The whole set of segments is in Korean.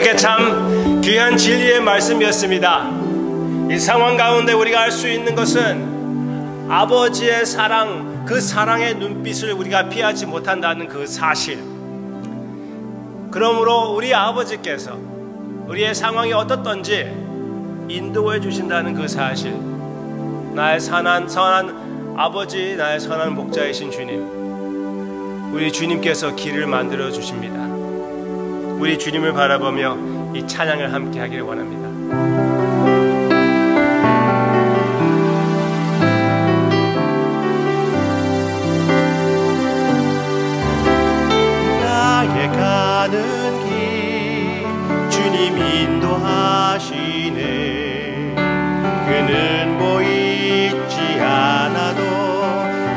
이렇게 참 귀한 진리의 말씀이었습니다. 이 상황 가운데 우리가 알 수 있는 것은 아버지의 사랑, 그 사랑의 눈빛을 우리가 피하지 못한다는 그 사실. 그러므로 우리 아버지께서 우리의 상황이 어떻든지 인도해 주신다는 그 사실, 나의 선한 아버지, 나의 선한 목자이신 주님, 우리 주님께서 길을 만들어 주십니다. 우리 주님을 바라보며 이 찬양을 함께 하기를 원합니다. 나의 가는 길 주님 인도하시네. 그는 보이지 않아도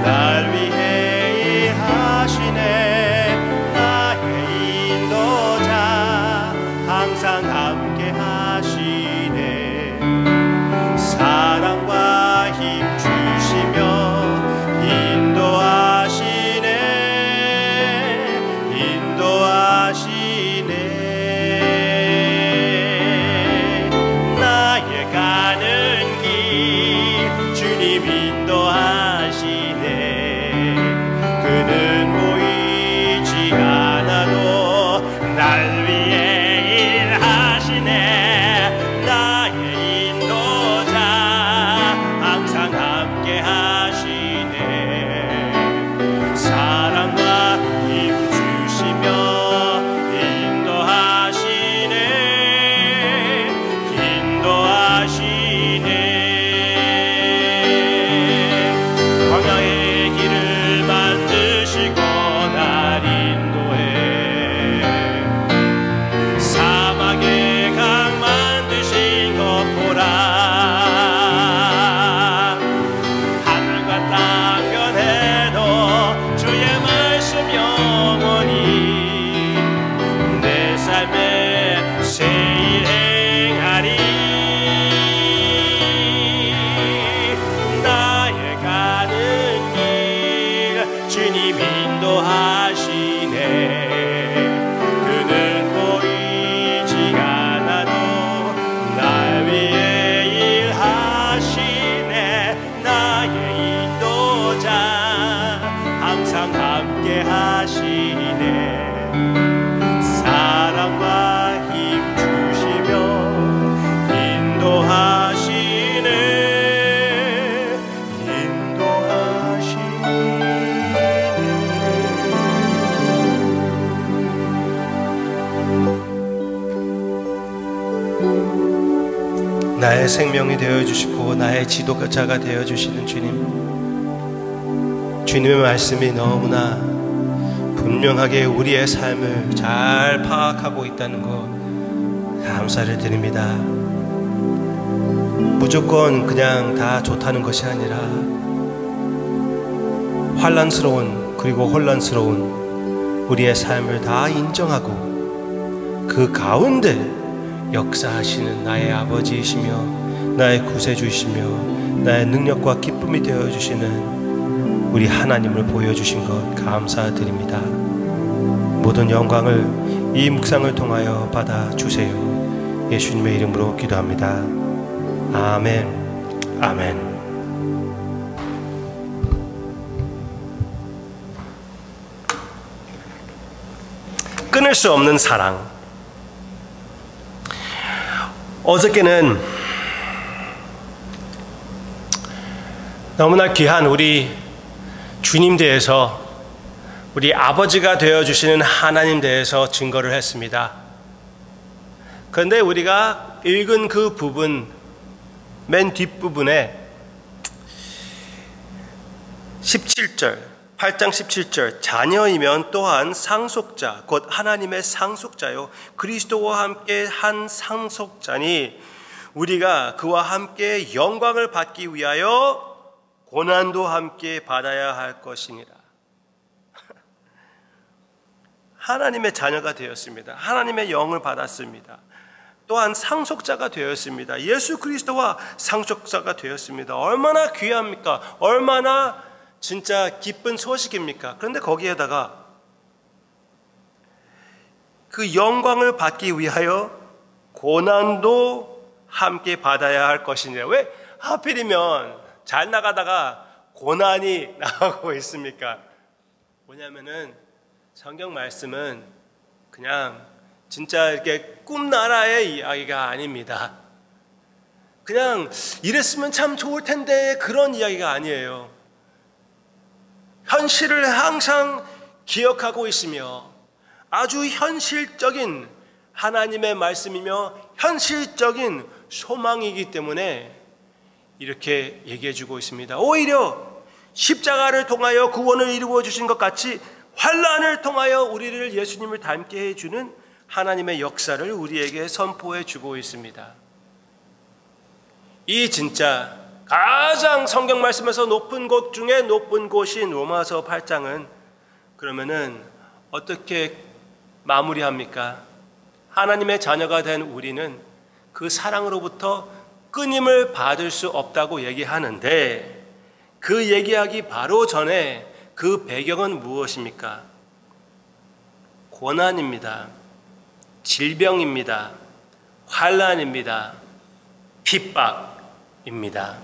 날 위해 일하시네. 나의 인도자 항상 함께 하시네. 사랑과 힘 주시며 인도하시네. 나의 가는 길 주님 인도하시네. 그는 보이지 않아도 날 위해 일하시네. 나의 인도자 항상 함께 하시네. 사랑과 힘 주시며 광야의 길을 만드시고 날 인도해. 사막의 강 만드신 것 보라. 하늘과 땅 변해도 주의 말씀 영원히 내 삶에 세일 행하리. 나의 가는 길 주님 인도하시네. 그는 보이지 않아도 날 위해 일하시네. 나의 인도자 항상 함께 하시네. 사랑과 힘 주시며 인도하시네. 나의 생명이 되어주시고 나의 지도자가 되어주시는 주님의 말씀이 너무나 분명하게 우리의 삶을 잘 파악하고 있다는 것 감사를 드립니다. 무조건 그냥 다 좋다는 것이 아니라 환란스러운 그리고 혼란스러운 우리의 삶을 다 인정하고 그 가운데 역사하시는 나의 아버지이시며 나의 구세주이시며 나의 능력과 기쁨이 되어주시는 우리 하나님을 보여주신 것 감사드립니다. 모든 영광을 이 묵상을 통하여 받아주세요. 예수님의 이름으로 기도합니다. 아멘. 아멘. 끊을 수 없는 사랑. 어저께는 너무나 귀한 우리 주님 대해서, 우리 아버지가 되어주시는 하나님 대해서 증거를 했습니다. 그런데 우리가 읽은 그 부분, 맨 뒷부분에 17절, 8장 17절, 자녀이면 또한 상속자, 곧 하나님의 상속자요 그리스도와 함께 한 상속자니 우리가 그와 함께 영광을 받기 위하여 고난도 함께 받아야 할 것이니라. 하나님의 자녀가 되었습니다. 하나님의 영을 받았습니다. 또한 상속자가 되었습니다. 예수 그리스도와 상속자가 되었습니다. 얼마나 귀합니까? 얼마나 진짜 기쁜 소식입니까? 그런데 거기에다가 그 영광을 받기 위하여 고난도 함께 받아야 할 것이냐. 왜 하필이면 잘 나가다가 고난이 나오고 있습니까? 뭐냐면은 성경 말씀은 그냥 진짜 이렇게 꿈나라의 이야기가 아닙니다. 그냥 이랬으면 참 좋을 텐데 그런 이야기가 아니에요. 현실을 항상 기억하고 있으며 아주 현실적인 하나님의 말씀이며 현실적인 소망이기 때문에 이렇게 얘기해 주고 있습니다. 오히려 십자가를 통하여 구원을 이루어 주신 것 같이 환난을 통하여 우리를 예수님을 닮게 해주는 하나님의 역사를 우리에게 선포해 주고 있습니다. 이 진짜 가장 성경 말씀에서 높은 곳 중에 높은 곳인 로마서 8장은 그러면은 어떻게 마무리합니까? 하나님의 자녀가 된 우리는 그 사랑으로부터 끊임을 받을 수 없다고 얘기하는데 그 얘기하기 바로 전에 그 배경은 무엇입니까? 고난입니다. 질병입니다. 환난입니다. 핍박입니다.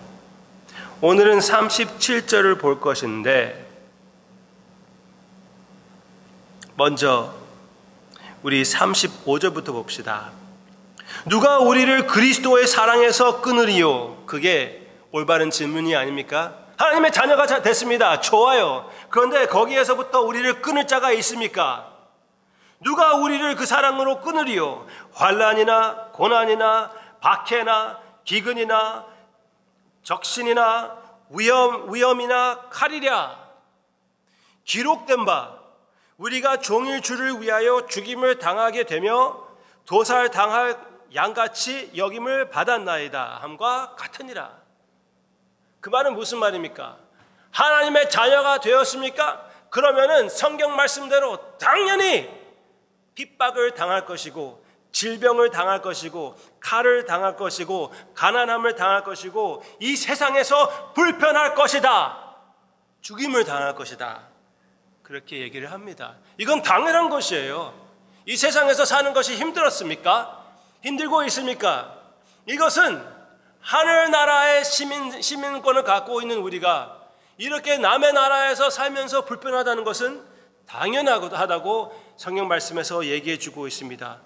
오늘은 37절을 볼 것인데 먼저 우리 35절부터 봅시다. 누가 우리를 그리스도의 사랑에서 끊으리요? 그게 올바른 질문이 아닙니까? 하나님의 자녀가 됐습니다. 좋아요. 그런데 거기에서부터 우리를 끊을 자가 있습니까? 누가 우리를 그 사랑으로 끊으리요? 환난이나 고난이나 박해나 기근이나 적신이나 위험이나 칼이랴. 기록된 바 우리가 종일 주를 위하여 죽임을 당하게 되며 도살당할 양같이 여김을 받았나이다 함과 같으니라. 그 말은 무슨 말입니까? 하나님의 자녀가 되었습니까? 그러면은 성경 말씀대로 당연히 핍박을 당할 것이고 질병을 당할 것이고 칼을 당할 것이고 가난함을 당할 것이고 이 세상에서 불편할 것이다. 죽임을 당할 것이다. 그렇게 얘기를 합니다. 이건 당연한 것이에요. 이 세상에서 사는 것이 힘들었습니까? 힘들고 있습니까? 이것은 하늘나라의 시민권을 갖고 있는 우리가 이렇게 남의 나라에서 살면서 불편하다는 것은 당연하다고 성경 말씀에서 얘기해 주고 있습니다.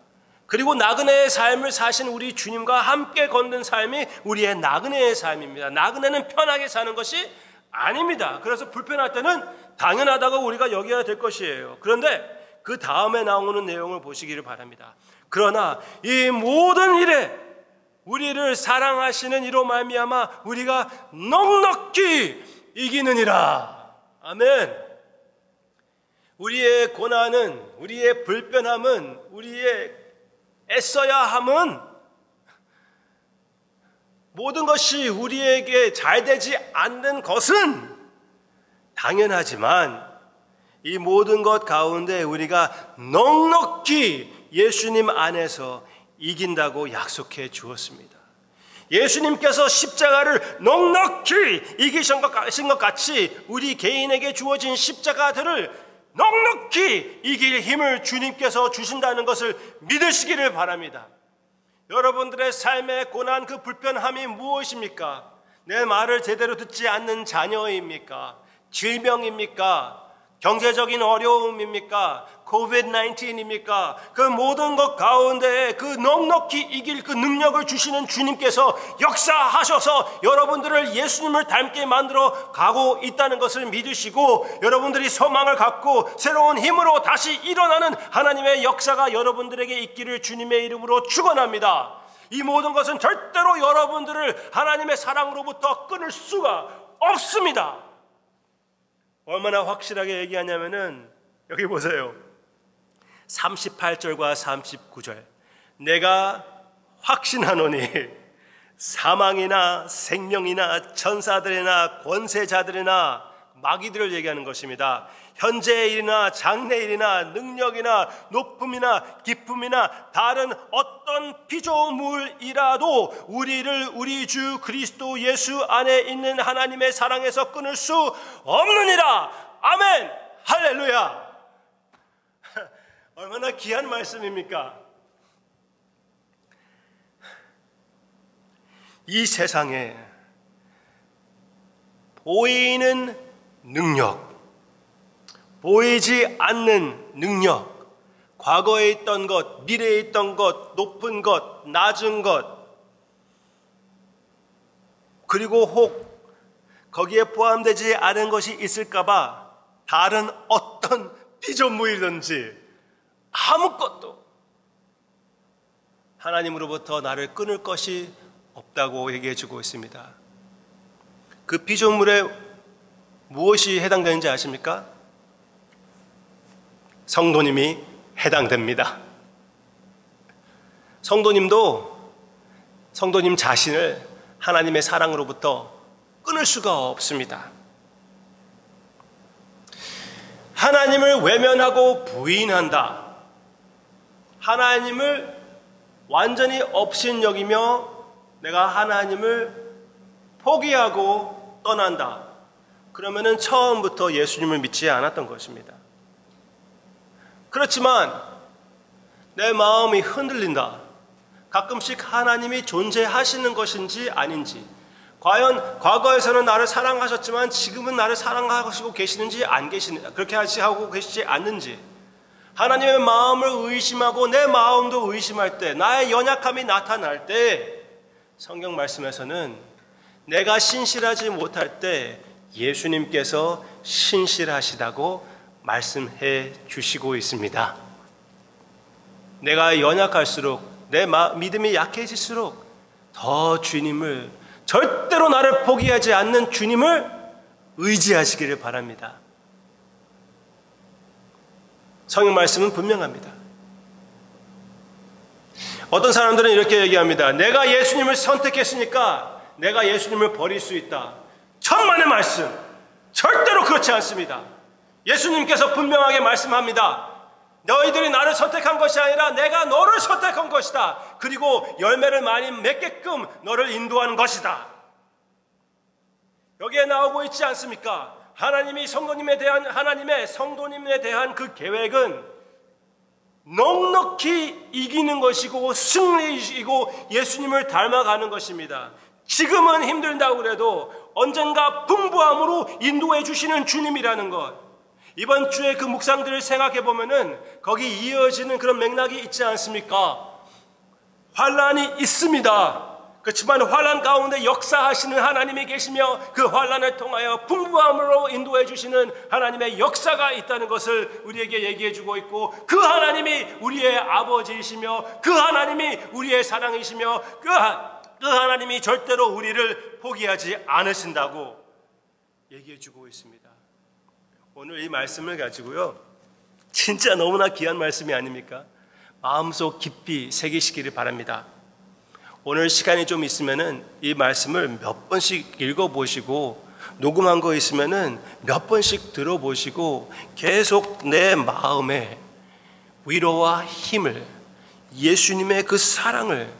그리고 나그네의 삶을 사신 우리 주님과 함께 걷는 삶이 우리의 나그네의 삶입니다. 나그네는 편하게 사는 것이 아닙니다. 그래서 불편할 때는 당연하다고 우리가 여겨야 될 것이에요. 그런데 그 다음에 나오는 내용을 보시기를 바랍니다. 그러나 이 모든 일에 우리를 사랑하시는 이로 말미암아 우리가 넉넉히 이기느니라. 아멘. 우리의 고난은, 우리의 불편함은, 우리의 애써야 함은 모든 것이 우리에게 잘 되지 않는 것은 당연하지만 이 모든 것 가운데 우리가 넉넉히 예수님 안에서 이긴다고 약속해 주었습니다. 예수님께서 십자가를 넉넉히 이기신 것 같이 우리 개인에게 주어진 십자가들을 넉넉히 이길 힘을 주님께서 주신다는 것을 믿으시기를 바랍니다. 여러분들의 삶의 고난, 그 불편함이 무엇입니까? 내 말을 제대로 듣지 않는 자녀입니까? 질병입니까? 경제적인 어려움입니까? COVID-19입니까? 그 모든 것 가운데 그 넉넉히 이길 그 능력을 주시는 주님께서 역사하셔서 여러분들을 예수님을 닮게 만들어 가고 있다는 것을 믿으시고 여러분들이 소망을 갖고 새로운 힘으로 다시 일어나는 하나님의 역사가 여러분들에게 있기를 주님의 이름으로 축원합니다. 이 모든 것은 절대로 여러분들을 하나님의 사랑으로부터 끊을 수가 없습니다. 얼마나 확실하게 얘기하냐면은 여기 보세요. 38절과 39절. 내가 확신하노니 사망이나 생명이나 천사들이나 권세자들이나 마귀들을 얘기하는 것입니다. 현재의 일이나 장래의 일이나 능력이나 높음이나 기쁨이나 다른 어떤 피조물이라도 우리를 우리 주 그리스도 예수 안에 있는 하나님의 사랑에서 끊을 수 없느니라. 아멘. 할렐루야. 얼마나 귀한 말씀입니까? 이 세상에 보이는 능력, 보이지 않는 능력, 과거에 있던 것, 미래에 있던 것, 높은 것, 낮은 것, 그리고 혹 거기에 포함되지 않은 것이 있을까봐 다른 어떤 피조물이든지 아무것도 하나님으로부터 나를 끊을 것이 없다고 얘기해 주고 있습니다. 그 피조물에 무엇이 해당되는지 아십니까? 성도님이 해당됩니다. 성도님도 성도님 자신을 하나님의 사랑으로부터 끊을 수가 없습니다. 하나님을 외면하고 부인한다. 하나님을 완전히 업신여기며 내가 하나님을 포기하고 떠난다. 그러면은 처음부터 예수님을 믿지 않았던 것입니다. 그렇지만 내 마음이 흔들린다. 가끔씩 하나님이 존재하시는 것인지 아닌지, 과연 과거에서는 나를 사랑하셨지만 지금은 나를 사랑하시고 계시는지 안 계시는, 그렇게 하고 계시지 않는지, 하나님의 마음을 의심하고 내 마음도 의심할 때, 나의 연약함이 나타날 때, 성경 말씀에서는 내가 신실하지 못할 때 예수님께서 신실하시다고 말씀해 주시고 있습니다. 내가 연약할수록, 내 믿음이 약해질수록 더 주님을, 절대로 나를 포기하지 않는 주님을 의지하시기를 바랍니다. 성경 말씀은 분명합니다. 어떤 사람들은 이렇게 얘기합니다. 내가 예수님을 선택했으니까 내가 예수님을 버릴 수 있다. 천만의 말씀! 절대로 그렇지 않습니다. 예수님께서 분명하게 말씀합니다. 너희들이 나를 선택한 것이 아니라 내가 너를 선택한 것이다. 그리고 열매를 많이 맺게끔 너를 인도하는 것이다. 여기에 나오고 있지 않습니까? 하나님의 성도님에 대한 그 계획은 넉넉히 이기는 것이고 승리이고 예수님을 닮아가는 것입니다. 지금은 힘들다고 그래도 언젠가 풍부함으로 인도해 주시는 주님이라는 것. 이번 주에 그 묵상들을 생각해 보면은 거기 이어지는 그런 맥락이 있지 않습니까? 환란이 있습니다. 그렇지만 환란 가운데 역사하시는 하나님이 계시며 그 환란을 통하여 풍부함으로 인도해 주시는 하나님의 역사가 있다는 것을 우리에게 얘기해 주고 있고, 그 하나님이 우리의 아버지이시며 그 하나님이 우리의 사랑이시며 그 하나님이 절대로 우리를 포기하지 않으신다고 얘기해 주고 있습니다. 오늘 이 말씀을 가지고요, 진짜 너무나 귀한 말씀이 아닙니까? 마음속 깊이 새기시기를 바랍니다. 오늘 시간이 좀 있으면은 이 말씀을 몇 번씩 읽어보시고, 녹음한 거 있으면은 몇 번씩 들어보시고, 계속 내 마음에 위로와 힘을, 예수님의 그 사랑을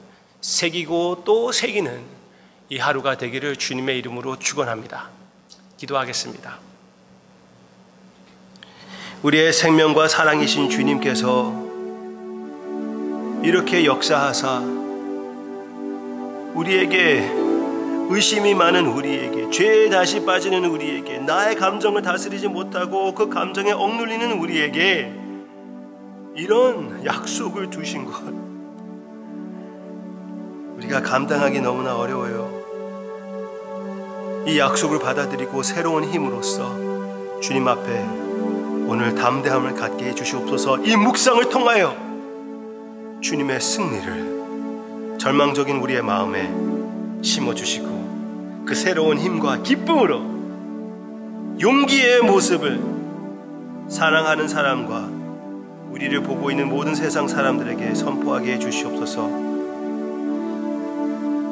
새기고 또 새기는 이 하루가 되기를 주님의 이름으로 축원합니다. 기도하겠습니다. 우리의 생명과 사랑이신 주님께서 이렇게 역사하사 우리에게, 의심이 많은 우리에게, 죄에 다시 빠지는 우리에게, 나의 감정을 다스리지 못하고 그 감정에 억눌리는 우리에게 이런 약속을 두신 것, 우리가 감당하기 너무나 어려워요. 이 약속을 받아들이고 새로운 힘으로써 주님 앞에 오늘 담대함을 갖게 해주시옵소서. 이 묵상을 통하여 주님의 승리를 절망적인 우리의 마음에 심어주시고, 그 새로운 힘과 기쁨으로 용기의 모습을 사랑하는 사람과 우리를 보고 있는 모든 세상 사람들에게 선포하게 해주시옵소서.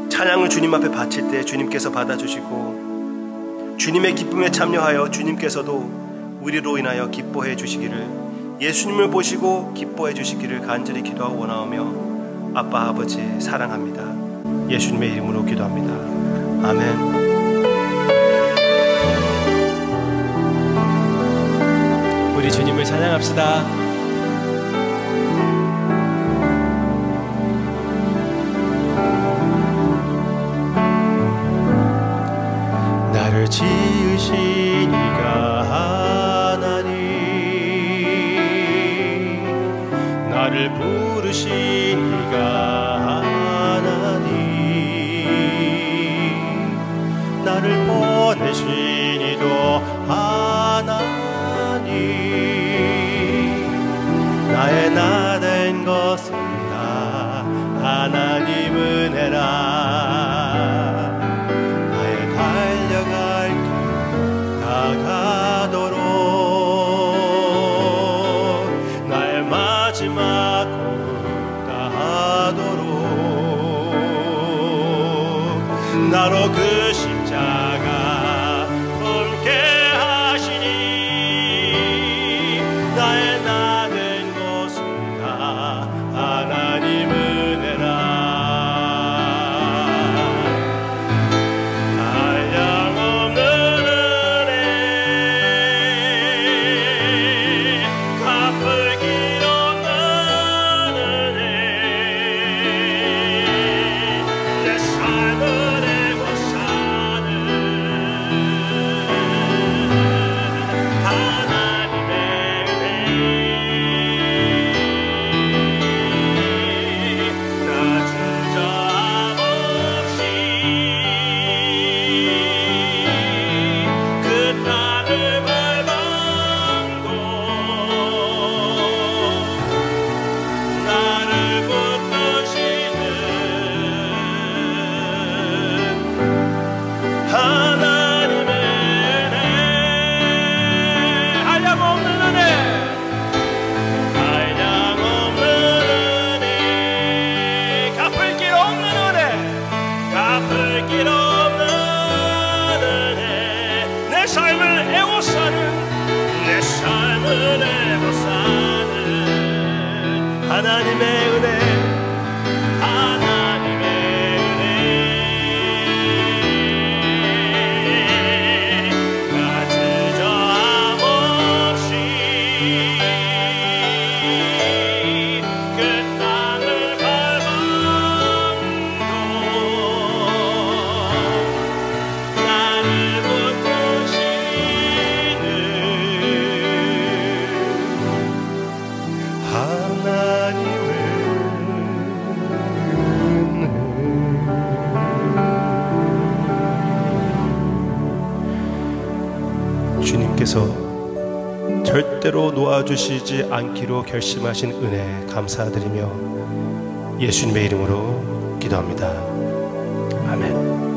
찬양을 주님 앞에 바칠 때 주님께서 받아주시고, 주님의 기쁨에 참여하여 주님께서도 우리로 인하여 기뻐해 주시기를, 예수님을 보시고 기뻐해 주시기를 간절히 기도하고 원하오며, 아빠 아버지 사랑합니다. 예수님의 이름으로 기도합니다. 아멘. 우리 주님을 찬양합시다. 나를 부르신 이가 하나님, 나를 보내신 이도 하나님, 나의 나 된 것은 다 하나님 은혜라. 나의 달려갈 길 다가도록 나의 마지막 꿈 다하도록 나로 그 십자가 품게 하시니 나의 나 된 것은 다 하나님 은혜라. 한량없는 은혜, 갚을 길 없는 은혜, 내 삶을 내고 사는 하나님의 은혜. 나 주저함 없이 그 땅을 밟아도 나를 붙드시는 하나님의 은혜. 한량없는 은혜, 한량없는 은혜, 갚을 길 없는 은혜, 갚을 길 없는 은혜, 내 삶을 애워싸는, 내 삶을 애워싸는 하나님의 은혜, 하나님의 은혜. 나 주저함 없이 그 땅을 밟아도 나를 붙드시는 하나님의 은혜. 주님께서 절대로 놓아주시지 않기로 결심하신 은혜 감사드리며 예수님의 이름으로 기도합니다. 아멘.